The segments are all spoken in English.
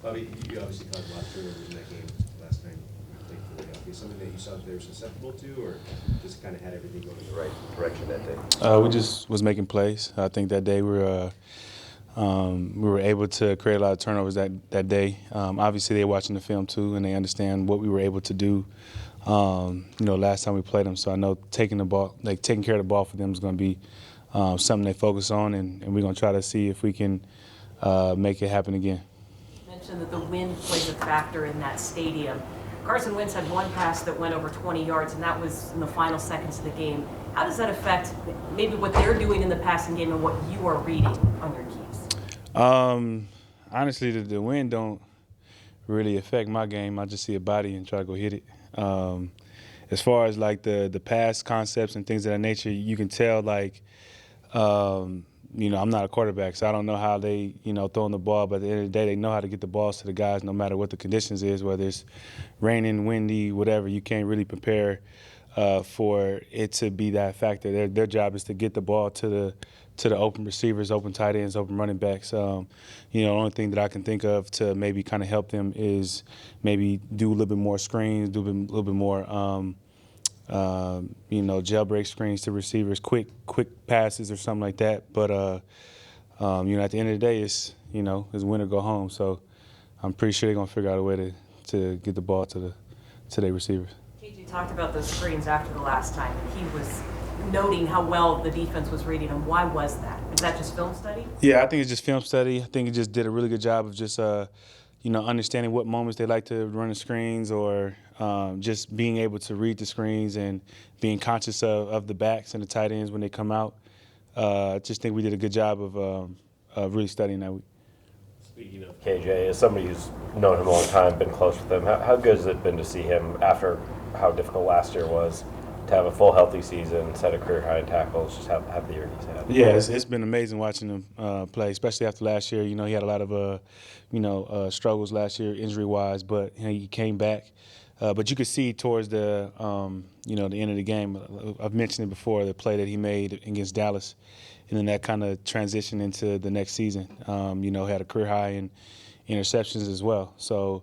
Bobby, you obviously caused a lot of turnovers in that game last time you played Philadelphia. Something that you saw that they were susceptible to, or just kind of had everything going in the right direction that day? We just was making plays. I think that day we were able to create a lot of turnovers that day. Obviously, they're watching the film too, and they understand what we were able to do. Last time we played them, so I know taking care of the ball for them is going to be something they focus on, and we're going to try to see if we can make it happen again. You mentioned that the wind plays a factor in that stadium. Carson Wentz had one pass that went over 20 yards, and that was in the final seconds of the game. How does that affect maybe what they're doing in the passing game and what you are reading on your keys? Honestly, the wind don't really affect my game. I just see a body and try to go hit it. As far as like the pass concepts and things of that nature, you can tell I'm not a quarterback, so I don't know how they, throwing the ball, but at the end of the day, they know how to get the balls to the guys no matter what the conditions is, whether it's raining, windy, whatever. You can't really prepare for it to be that factor. Their job is to get the ball to the open receivers, open tight ends, open running backs. The only thing that I can think of to maybe kind of help them is maybe do a little bit more screens, do a little bit more jailbreak screens to receivers, quick passes or something like that. But at the end of the day, it's win or go home. So I'm pretty sure they're gonna figure out a way to get the ball to their receivers. KJ talked about those screens after the last time, and he was noting how well the defense was reading them. Why was that? Is that just film study? Yeah, I think it's just film study. I think he just did a really good job of just understanding what moments they like to run the screens, or just being able to read the screens and being conscious of the backs and the tight ends when they come out. I just think we did a good job of really studying that week. Speaking of KJ, as somebody who's known him a long time, been close with him, how good has it been to see him after how difficult last year was, to have a full healthy season, set a career high in tackles, just have the year he's had? Yeah, it's been amazing watching him play, especially after last year. He had a lot of struggles last year injury-wise, but he came back. But you could see towards the the end of the game, I've mentioned it before, the play that he made against Dallas, and then that kind of transitioned into the next season. Had a career high in interceptions as well. So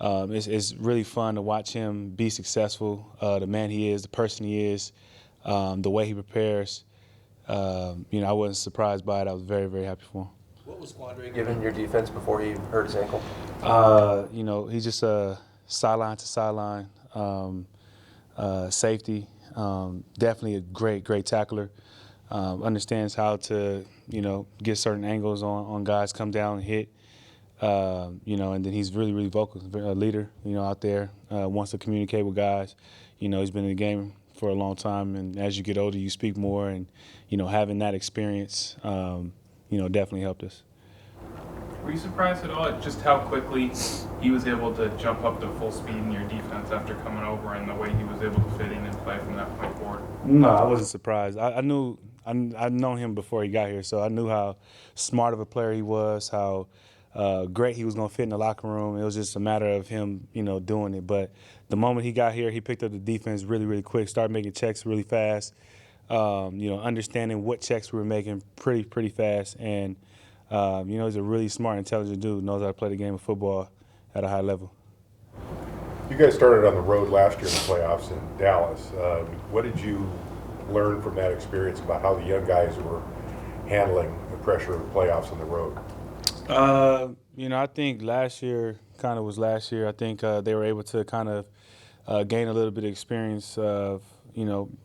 it's really fun to watch him be successful, the man he is, the person he is, the way he prepares. I wasn't surprised by it. I was very, very happy for him. What was Quandre given your defense before he hurt his ankle? He's just a sideline to sideline safety. Definitely a great tackler. Understands how to, get certain angles on guys, come down and hit. And then he's really vocal, a leader, out there, wants to communicate with guys. He's been in the game for a long time, and as you get older, you speak more, and, having that experience, definitely helped us. Were you surprised at all at just how quickly he was able to jump up to full speed in your defense after coming over, and the way he was able to fit in and play from that point forward? No, I wasn't surprised. I'd known him before he got here, so I knew how smart of a player he was, how great he was going to fit in the locker room. It was just a matter of him, doing it. But the moment he got here, he picked up the defense really quick, started making checks really fast, understanding what checks we were making pretty fast. And, he's a really smart, intelligent dude, knows how to play the game of football at a high level. You guys started on the road last year in the playoffs in Dallas. What did you learn from that experience about how the young guys were handling the pressure of the playoffs on the road? I think last year kind of was last year. I think they were able to kind of gain a little bit of experience of,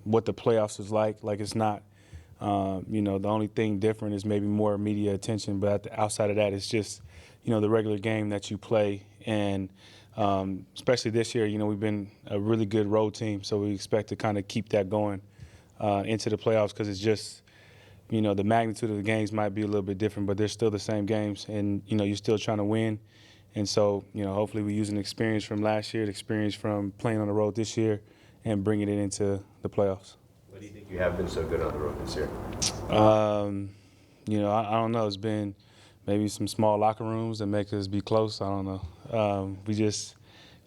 what the playoffs is like. Like, it's not, the only thing different is maybe more media attention. But outside of that, it's just, the regular game that you play. And especially this year, we've been a really good road team. So we expect to kind of keep that going into the playoffs, because it's just, the magnitude of the games might be a little bit different, but they're still the same games, and, you're still trying to win. And so, hopefully we're using the experience from last year, the experience from playing on the road this year, and bringing it into the playoffs. Why do you think you have been so good on the road this year? I don't know. It's been maybe some small locker rooms that make us be close. I don't know. We just,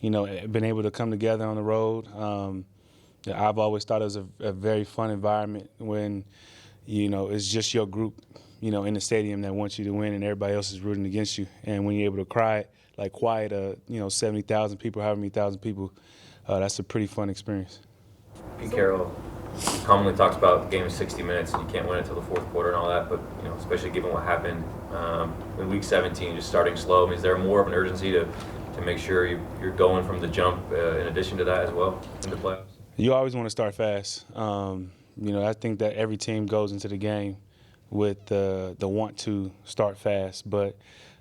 been able to come together on the road. I've always thought it was a very fun environment when, it's just your group. in the stadium that wants you to win and everybody else is rooting against you. And when you're able to quiet 70,000 people, however many thousand people, that's a pretty fun experience. Pete Carroll commonly talks about the game is 60 minutes and you can't win until the fourth quarter and all that, but especially given what happened in Week 17, just starting slow. I mean, is there more of an urgency to make sure you're going from the jump in addition to that as well in the playoffs? You always want to start fast. I think that every team goes into the game with the want to start fast, but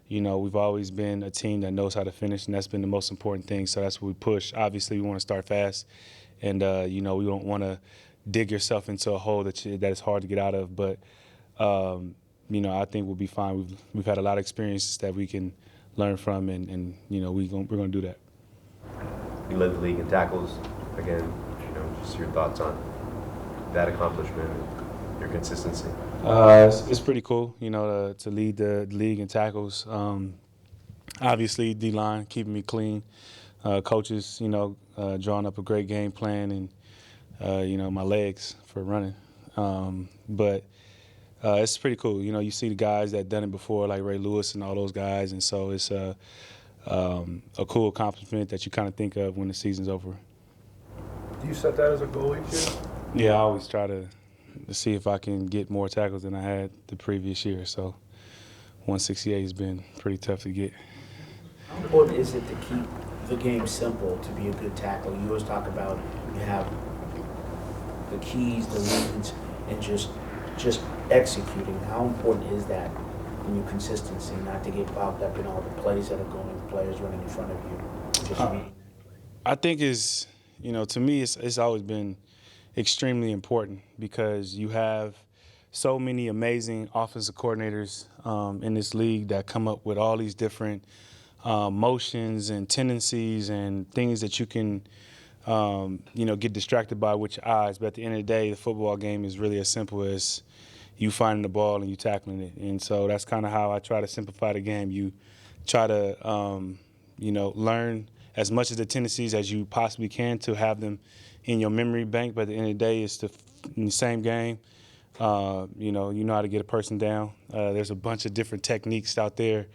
we've always been a team that knows how to finish, and that's been the most important thing. So that's what we push. Obviously, we want to start fast, and we don't want to dig yourself into a hole that is hard to get out of. But I think we'll be fine. We've had a lot of experiences that we can learn from, and we're going to do that. You led the league in tackles. Again, just your thoughts on that accomplishment and your consistency. It's pretty cool, to lead the league in tackles. Obviously, D-line, keeping me clean. Coaches, drawing up a great game plan and, my legs for running. But it's pretty cool. You see the guys that done it before, like Ray Lewis and all those guys, and so it's a cool accomplishment that you kind of think of when the season's over. Do you set that as a goal each year? Yeah, I always try to see if I can get more tackles than I had the previous year. So 168 has been pretty tough to get. How important is it to keep the game simple to be a good tackle? You always talk about you have the keys, the leads, and just executing. How important is that in your consistency, not to get bogged up in all the plays that are going, players running in front of you? Just I think to me, it's always been extremely important because you have so many amazing offensive coordinators in this league that come up with all these different motions and tendencies and things that you can, get distracted by with your eyes. But at the end of the day, the football game is really as simple as you finding the ball and you tackling it. And so that's kind of how I try to simplify the game. You try to, learn as much of the tendencies as you possibly can to have them in your memory bank. But at the end of the day, it's in the same game. You know how to get a person down. There's a bunch of different techniques out there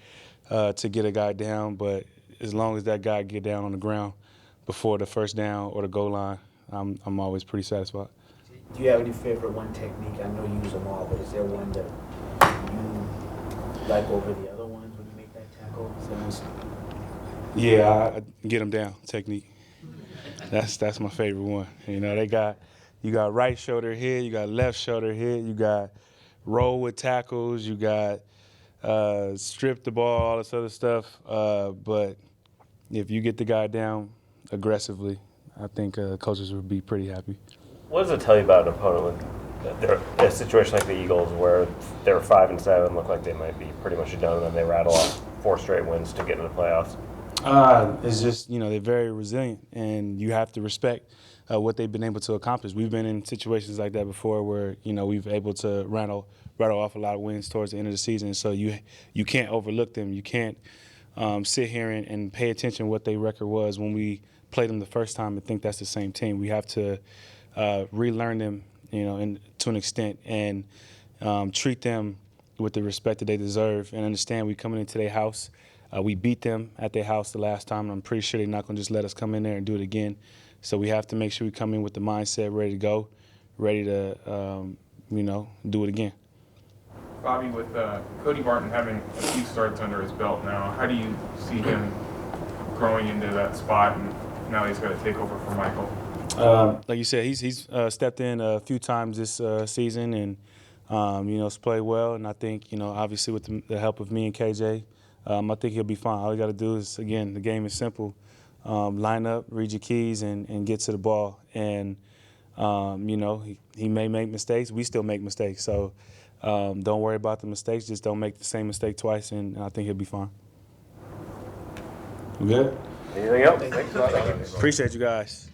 to get a guy down, but as long as that guy get down on the ground before the first down or the goal line, I'm always pretty satisfied. Do you have any favorite one technique? I know you use them all, but is there one that you like over the other ones when you make that tackle? Yeah, I get them down technique. That's my favorite one. You got right shoulder hit, you got left shoulder hit, you got roll with tackles, you got strip the ball, all this other stuff. But if you get the guy down aggressively, I think coaches would be pretty happy. What does it tell you about an opponent with a situation like the Eagles where they're 5-7, look like they might be pretty much done, and then they rattle off 4 straight wins to get into the playoffs? It's just, they're very resilient, and you have to respect what they've been able to accomplish. We've been in situations like that before where, we've able to rattle off a lot of wins towards the end of the season. So you can't overlook them. You can't sit here and pay attention to what their record was when we played them the first time and think that's the same team. We have to relearn them, to an extent, and treat them with the respect that they deserve, and understand we coming into their house. We beat them at their house the last time, and I'm pretty sure they're not going to just let us come in there and do it again. So we have to make sure we come in with the mindset ready to go, ready to, do it again. Bobby, with Cody Barton having a few starts under his belt now, how do you see him growing into that spot, and now he's got to take over for Michael? Like you said, he's stepped in a few times this season and, has played well. And I think, obviously with the help of me and KJ, I think he'll be fine. All you got to do is, again, the game is simple. Line up, read your keys, and get to the ball. And, he may make mistakes. We still make mistakes. So don't worry about the mistakes. Just don't make the same mistake twice, and I think he'll be fine. We good? Anything else? Thanks a lot. Appreciate you guys.